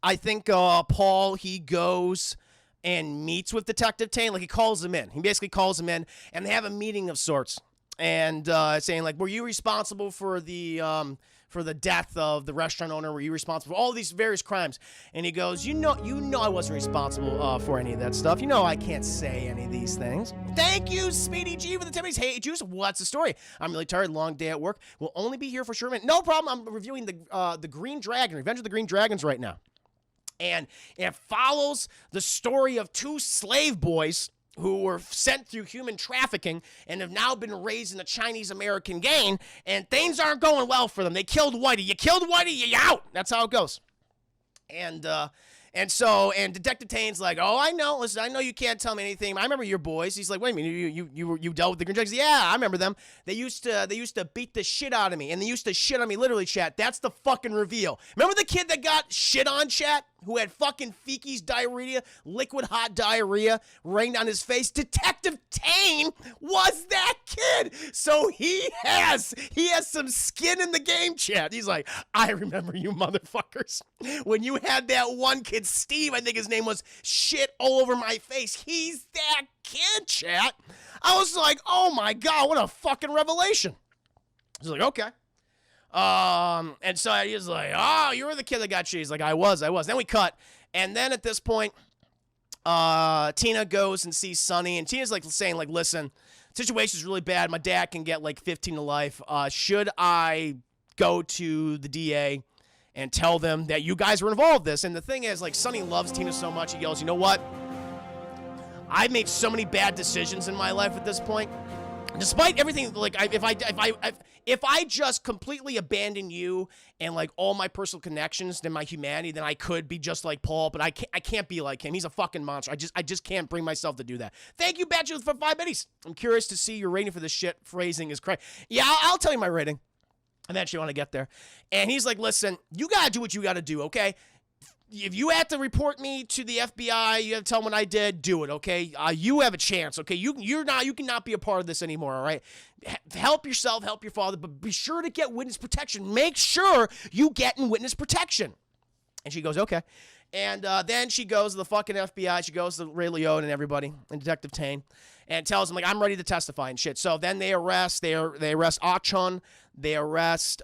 I think Paul, he goes and meets with Detective Tane. Like, he calls him in. He basically calls him in, and they have a meeting of sorts. And saying, like, were you responsible for the death of the restaurant owner? Were you responsible for all these various crimes? And he goes, you know I wasn't responsible for any of that stuff. You know I can't say any of these things. Thank you, Speedy G, for the Timmy's. Hey, Juice, what's the story? I'm really tired, long day at work. We'll only be here for a short minute. No problem. I'm reviewing the Green Dragon, Revenge of the Green Dragons right now. And it follows the story of two slave boys who were sent through human trafficking and have now been raised in the Chinese-American gang, and things aren't going well for them. They killed Whitey. You killed Whitey, you're out. That's how it goes. And Detective Tane's like, oh, I know. Listen, I know you can't tell me anything. I remember your boys. He's like, wait a minute, you dealt with the Green Dragons? Yeah, I remember them. They used to beat the shit out of me, and they used to shit on me, literally, chat. That's the fucking reveal. Remember the kid that got shit on, chat? Who had fucking Feki's diarrhea, liquid hot diarrhea, rained on his face? Detective Tane was that kid. So he has some skin in the game, chat. He's like, I remember you motherfuckers. When you had that one kid, Steve, I think his name was, shit all over my face. He's that kid, chat. I was like, oh my God, what a fucking revelation. I was like, okay. And so he was like, oh, you were the kid that got shit. He's like, I was. Then we cut. And then at this point, Tina goes and sees Sonny, and Tina's like saying, like, listen, situation's really bad. My dad can get like 15 to life. Should I go to the DA and tell them that you guys were involved in this? And the thing is, like, Sonny loves Tina so much, he yells, you know what? I've made so many bad decisions in my life at this point. Despite everything, like, if I just completely abandon you and like all my personal connections and my humanity, then I could be just like Paul, but I can't be like him. He's a fucking monster. I just can't bring myself to do that. Thank you, Bachelor, for 5 minutes. I'm curious to see your rating for this shit. Phrasing is correct. Yeah, I'll tell you my rating. Eventually, want to get there. And he's like, listen, you gotta do what you gotta do, okay? If you have to report me to the FBI, you have to tell them what I did, do it, okay? You have a chance, okay? You cannot be a part of this anymore, all right? Help yourself, help your father, but be sure to get witness protection. Make sure you get in witness protection. And she goes, okay. And then she goes to the fucking FBI. She goes to Ray Liotta and everybody, and Detective Tane, and tells them, like, I'm ready to testify and shit. So then they arrest Ah-Chun, they arrest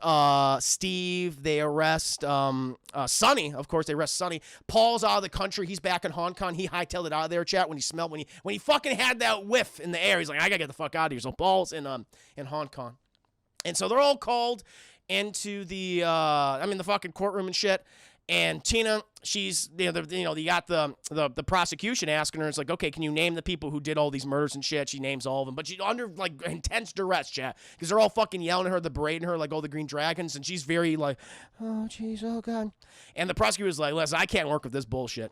Steve, they arrest Sonny. Of course, they arrest Sonny. Paul's out of the country. He's back in Hong Kong. He hightailed it out of there, chat, when he fucking had that whiff in the air. He's like, I gotta get the fuck out of here. So Paul's in Hong Kong. And so they're all called into the fucking courtroom and shit. And Tina, she's, you got the prosecution asking her, it's like, okay, can you name the people who did all these murders and shit? She names all of them, but she's under, like, intense duress, chat, because they're all fucking yelling at her, they're berating her, like, all the Green Dragons, and she's very, like, oh, jeez, oh, God. And the prosecutor's like, listen, I can't work with this bullshit.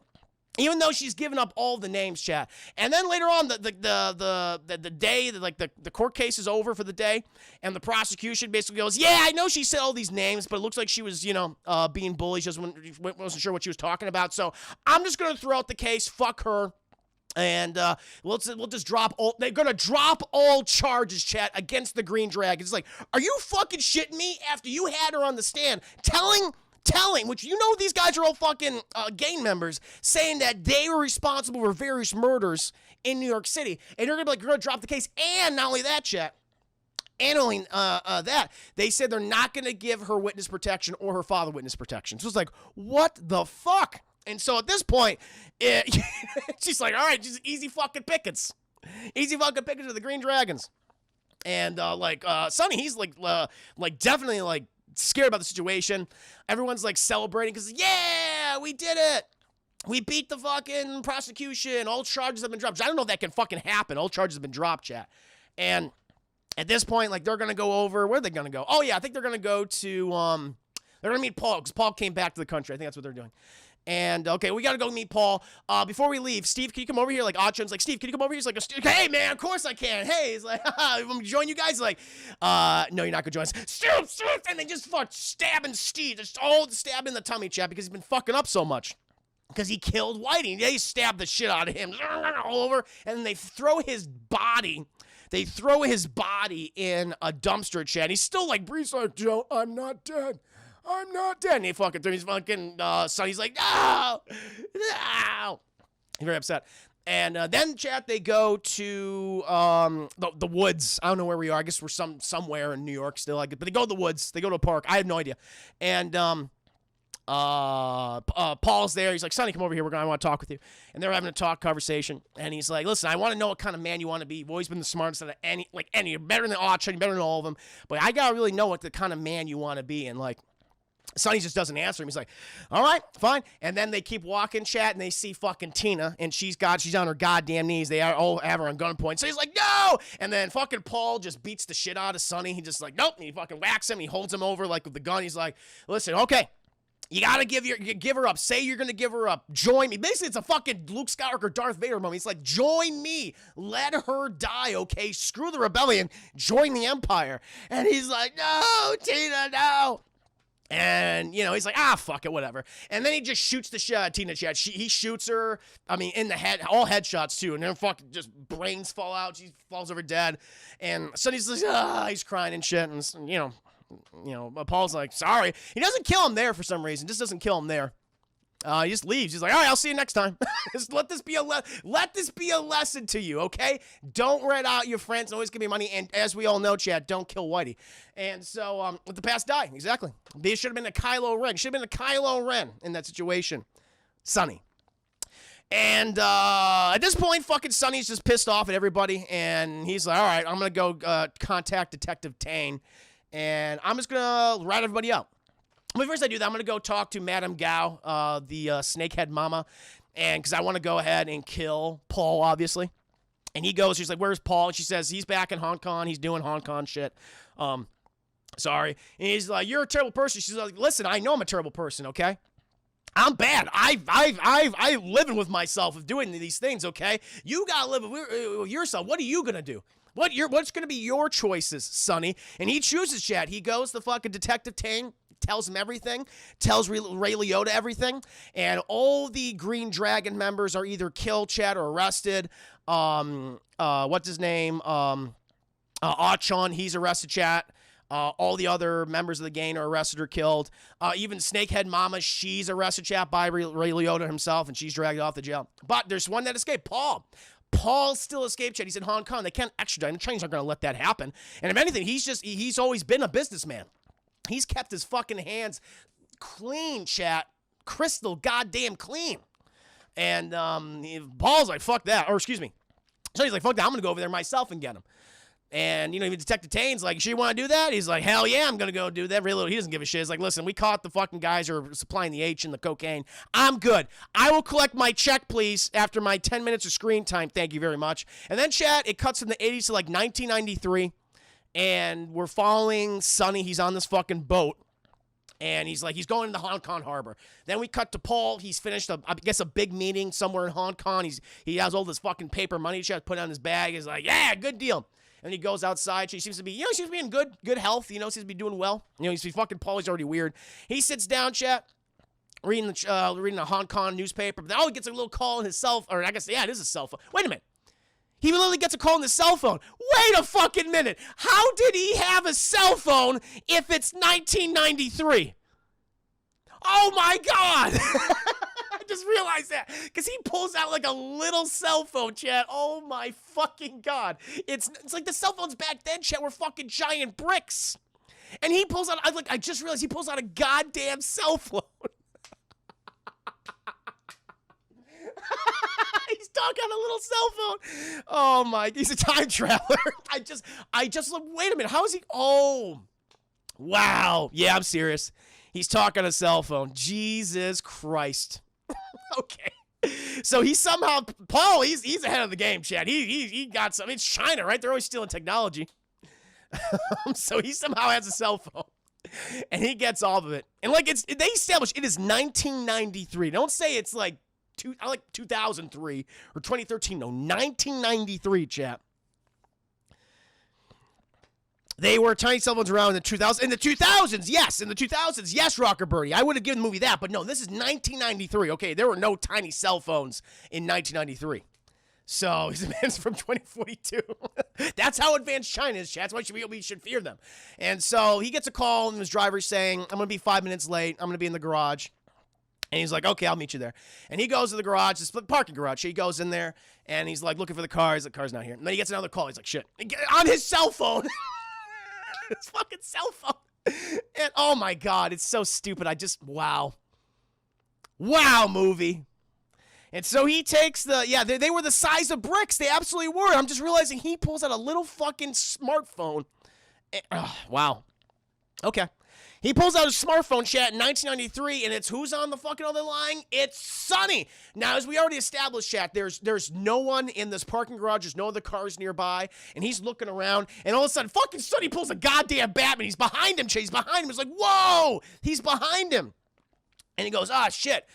Even though she's given up all the names, chat. And then later on, the day, like, the court case is over for the day, and the prosecution basically goes, yeah, I know she said all these names, but it looks like she was, being bullied. She just wasn't sure what she was talking about. So I'm just going to throw out the case. Fuck her. And we'll just drop all. They're gonna drop all charges, chat, against the Green Dragons. It's like, are you fucking shitting me? After you had her on the stand, telling telling, which you know these guys are all fucking gang members, saying that they were responsible for various murders in New York City. And you're going to be like, you're going to drop the case. And not only that, chat, and only that, they said they're not going to give her witness protection or her father witness protection. So it's like, what the fuck? And so at this point, she's like, all right, just easy fucking pickets. Easy fucking pickets to the Green Dragons. And Sonny, he's like definitely like scared about the situation. Everyone's like celebrating because, yeah, we did it. We beat the fucking prosecution. All charges have been dropped. I don't know if that can fucking happen. All charges have been dropped, chat. And at this point, like, they're going to go over, where are they going to go? Oh, yeah, I think they're going to go to, they're going to meet Paul, because Paul came back to the country. I think that's what they're doing. And, okay, we got to go meet Paul. Before we leave, Steve, can you come over here? Like, Achan's like, Steve, can you come over here? He's like, hey, man, of course I can. Hey, he's like, I'm going to join you guys. Like, no, you're not going to join us. Steve, and they just fuck stabbing Steve. Just all stabbing in the tummy, chat, because he's been fucking up so much. Because he killed Whitey. They stabbed the shit out of him all over, and then they throw his body. They throw his body in a dumpster, chat. He's still like, breathes like, Joe, I'm not dead. I'm not dead. And he fucking threw his fucking son. He's like, no. He's very upset. And then, chat, they go to the woods. I don't know where we are. I guess we're somewhere in New York still. But they go to the woods. They go to a park. I have no idea. And Paul's there. He's like, Sonny, come over here. I want to talk with you. And they're having a conversation. And he's like, listen, I want to know what kind of man you want to be. You've always been the smartest out of any. You're better than Achan. You're better than all of them. But I got to really know what the kind of man you want to be. And, like, Sonny just doesn't answer him. He's like, all right, fine. And then they keep walking, chat, and they see fucking Tina, and she's on her goddamn knees. They all have her on gunpoint. So he's like, no! And then fucking Paul just beats the shit out of Sonny. He just like, nope. And he fucking whacks him. He holds him over like with the gun. He's like, listen, okay. You gotta give her up. Say you're gonna give her up. Join me. Basically, it's a fucking Luke Skywalker, Darth Vader moment. He's like, join me. Let her die, okay? Screw the rebellion. Join the Empire. And he's like, no, Tina, no. And, he's like, fuck it, whatever. And then he just shoots the shit out of Tina, chat. He shoots her, in the head, all headshots, too. And then fucking just brains fall out. She falls over dead. And Sonny's like, he's crying and shit. And, Paul's like, sorry. He doesn't kill him there for some reason. Just doesn't kill him there. He just leaves. He's like, all right, I'll see you next time. Just let this be a lesson to you, okay? Don't rat out your friends. Always give me money. And as we all know, Chad, don't kill Whitey. And so, let the past die. Exactly. It should have been a Kylo Ren. Should have been a Kylo Ren in that situation. Sonny. And at this point, fucking Sonny's just pissed off at everybody. And he's like, all right, I'm going to go contact Detective Tane. And I'm just going to rat everybody out. But first I do that, I'm going to go talk to Madame Gao, the snakehead mama, and because I want to go ahead and kill Paul, obviously. And he goes, she's like, where's Paul? And she says, he's back in Hong Kong. He's doing Hong Kong shit. Sorry. And he's like, you're a terrible person. She's like, listen, I know I'm a terrible person, okay? I'm bad. I'm living with myself of doing these things, okay? You got to live with yourself. What are you going to do? What's going to be your choices, Sonny? And he chooses, chat. He goes to fucking Detective Tane, tells him everything, tells Ray Liotta everything, and all the Green Dragon members are either killed, chat, or arrested. What's his name? Achan, he's arrested, chat. All the other members of the gang are arrested or killed. Even Snakehead Mama, she's arrested, chat, by Ray Liotta himself, and she's dragged off the jail. But there's one that escaped, Paul. Paul still escaped, chat. He's in Hong Kong. They can't extradite him. The Chinese aren't going to let that happen. And if anything, he's always been a businessman. He's kept his fucking hands clean, chat. Crystal goddamn clean. And Paul's like, fuck that. Or excuse me. So he's like, fuck that. I'm going to go over there myself and get him. And, even Detective Tane's like, sure you want to do that? He's like, hell yeah, I'm going to go do that. Really, he doesn't give a shit. He's like, listen, we caught the fucking guys who are supplying the H and the cocaine. I'm good. I will collect my check, please, after my 10 minutes of screen time. Thank you very much. And then, chat, it cuts from the 80s to like 1993. And we're following Sonny. He's on this fucking boat. And he's going to Hong Kong harbor. Then we cut to Paul. He's finished, a big meeting somewhere in Hong Kong. He has all this fucking paper money he has put on his bag. He's like, yeah, good deal. And he goes outside. She seems to be, she seems to be in good health. Seems to be doing well. He's fucking Paul. He's already weird. He sits down, chat, reading a Hong Kong newspaper. But he gets a little call on his cell phone. Or I guess, yeah, it is a cell phone. Wait a minute. He literally gets a call on his cell phone. Wait a fucking minute. How did he have a cell phone if it's 1993? Oh my God! I just realized that because he pulls out like a little cell phone, chat. Oh my fucking God! It's like the cell phones back then, chat, were fucking giant bricks, and he pulls out. I just realized he pulls out a goddamn cell phone. He's talking on a little cell phone. Oh my! He's a time traveler. I just look. Wait a minute. How is he? Oh, wow. Yeah, I'm serious. He's talking on a cell phone. Jesus Christ. Okay. So he somehow, Paul, he's ahead of the game, Chad. He got something. It's China, right? They're always stealing technology. So he somehow has a cell phone. And he gets all of it. And like they established it is 1993. Don't say it's like 2003 or 2013. No, 1993, chap. They were tiny cell phones around in the 2000s. In the 2000s, yes. In the 2000s, yes, Rocker Birdie. I would have given the movie that, but no, this is 1993. Okay, there were no tiny cell phones in 1993. So, he's advanced from 2042. That's how advanced China is, chat. That's why we should fear them. And so, he gets a call from his driver saying, I'm going to be 5 minutes late. I'm going to be in the garage. And he's like, okay, I'll meet you there. And he goes to the garage, the parking garage. He goes in there, and he's like looking for the car. He's like, car's not here. And then he gets another call. He's like, shit. On his cell phone. His fucking cell phone. And oh my God, it's so stupid. Wow, movie. And so he takes they were the size of bricks. They absolutely were. I'm just realizing he pulls out a little fucking smartphone. And, wow. Okay. He pulls out his smartphone, chat, in 1993, and it's who's on the fucking other line? It's Sonny. Now, as we already established, chat, there's no one in this parking garage. There's no other cars nearby, and he's looking around, and all of a sudden, fucking Sonny pulls a goddamn Batman. He's behind him, chat. He's behind him. It's like, whoa! He's behind him. And he goes, shit.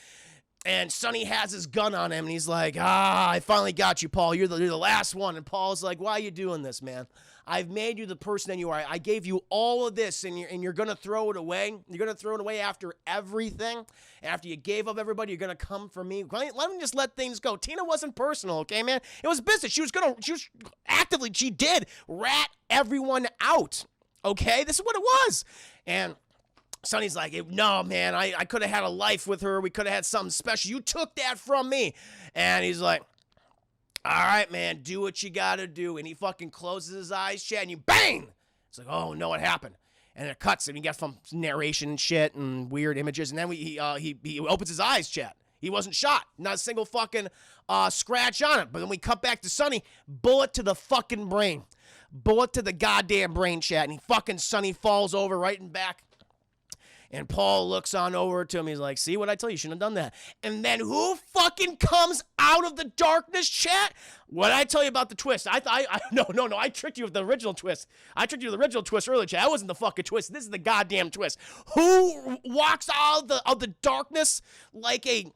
And Sonny has his gun on him, and he's like, I finally got you, Paul. You're the last one. And Paul's like, why are you doing this, man? I've made you the person that you are. I gave you all of this, and you're going to throw it away. You're going to throw it away after everything. After you gave up everybody, you're going to come for me. Let me just let things go. Tina wasn't personal, okay, man? It was business. She did rat everyone out, okay? This is what it was. And Sonny's like, no, man, I could have had a life with her. We could have had something special. You took that from me. And he's like, all right, man, do what you got to do. And he fucking closes his eyes, chat, and you bang. It's like, oh, no, what happened? And it cuts, and he gets some narration and shit and weird images. And then he opens his eyes, chat. He wasn't shot. Not a single fucking scratch on it. But then we cut back to Sonny. Bullet to the fucking brain. Bullet to the goddamn brain, chat. And he fucking Sonny falls over right in back. And Paul looks on over to him. He's like, see what I tell you? You shouldn't have done that. And then who fucking comes out of the darkness, chat? What I tell you about the twist? No. I tricked you with the original twist. I tricked you with the original twist earlier, chat. That wasn't the fucking twist. This is the goddamn twist. Who walks out of the darkness like a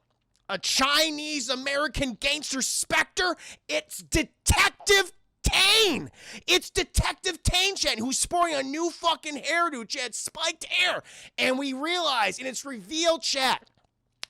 Chinese American gangster specter? It's Detective Tane. It's Detective Tane, chat, who's sporting a new fucking hairdo, chat, spiked hair. And we realize, and it's revealed, chat,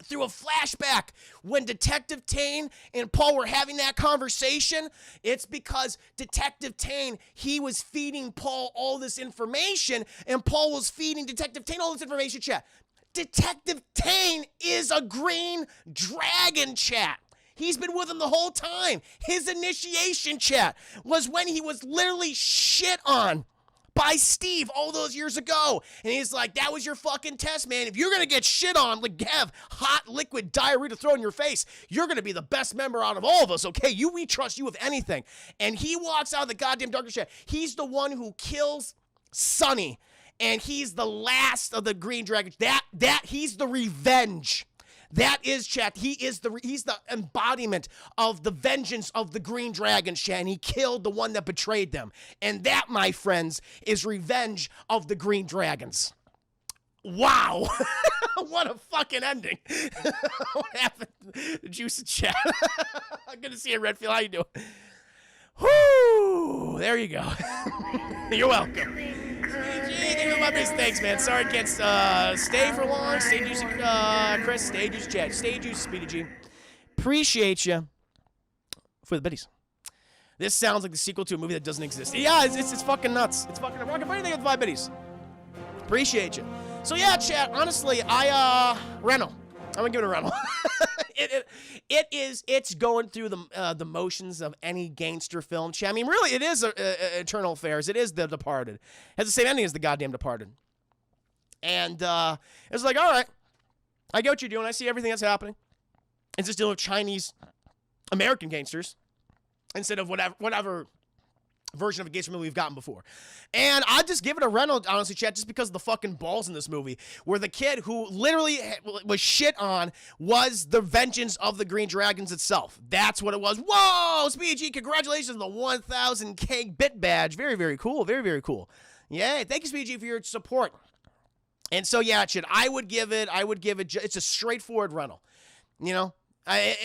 through a flashback, when Detective Tane and Paul were having that conversation, it's because Detective Tane, he was feeding Paul all this information, and Paul was feeding Detective Tane all this information, chat. Detective Tane is a green dragon, chat. He's been with him the whole time. His initiation, chat, was when he was literally shit on by Steve all those years ago. And he's like, that was your fucking test, man. If you're going to get shit on, like have hot liquid diarrhea to throw in your face, you're going to be the best member out of all of us, okay? We trust you with anything. And he walks out of the goddamn darkness, chat. He's the one who kills Sonny. And he's the last of the Green Dragons. He's the revenge. That is, chat, he's the embodiment of the vengeance of the Green Dragons, chat, and he killed the one that betrayed them. And that, my friends, is revenge of the Green Dragons. Wow. What a fucking ending. What happened? The juice in chat. Good to see you, Redfield. How you doing? Whoo! There you go. You're welcome. Thanks, man. Sorry I can't stay for long. Stay juicy, Chris. Stay juicy, chat. Stay juicy, Speedy G. Appreciate you for the biddies. This sounds like the sequel to a movie that doesn't exist. Yeah, it's fucking nuts. It's fucking rocket. What do you think of the 5 biddies? Appreciate you. So yeah, chat. Honestly, rental. I'm gonna give it a rental. It's going through the motions of any gangster film. Chat. I mean, really, it is Eternal Affairs. It is The Departed. It has the same ending as the goddamn Departed. And it's like, all right, I get what you're doing. I see everything that's happening. It's just dealing with Chinese American gangsters instead of whatever version of a gangster movie we've gotten before. And I'd just give it a rental, honestly, chat, just because of the fucking balls in this movie, where the kid who literally was shit on was the vengeance of the Green Dragons itself. That's what it was. Whoa, SpeedyG, congratulations on the 1,000K bit badge. Very, very cool. Very, very cool. Yay. Thank you, SpeedyG, for your support. And so, yeah, chat, I would give it, it's a straightforward rental. You know, I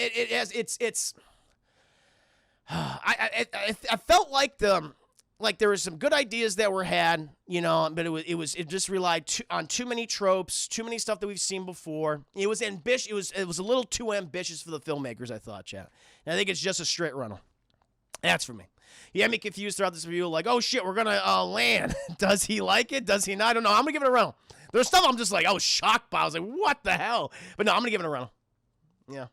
felt like there was some good ideas that were had, you know, but it just relied on too many tropes, too many stuff that we've seen before. It was ambitious. It was a little too ambitious for the filmmakers, I thought, chat. And I think it's just a straight rental. That's for me. You had me confused throughout this review, like, oh shit, we're gonna land. Does he like it? Does he not? I don't know. I'm gonna give it a rental. There's stuff I'm just like, I was shocked by. I was like, what the hell? But no, I'm gonna give it a rental. Yeah.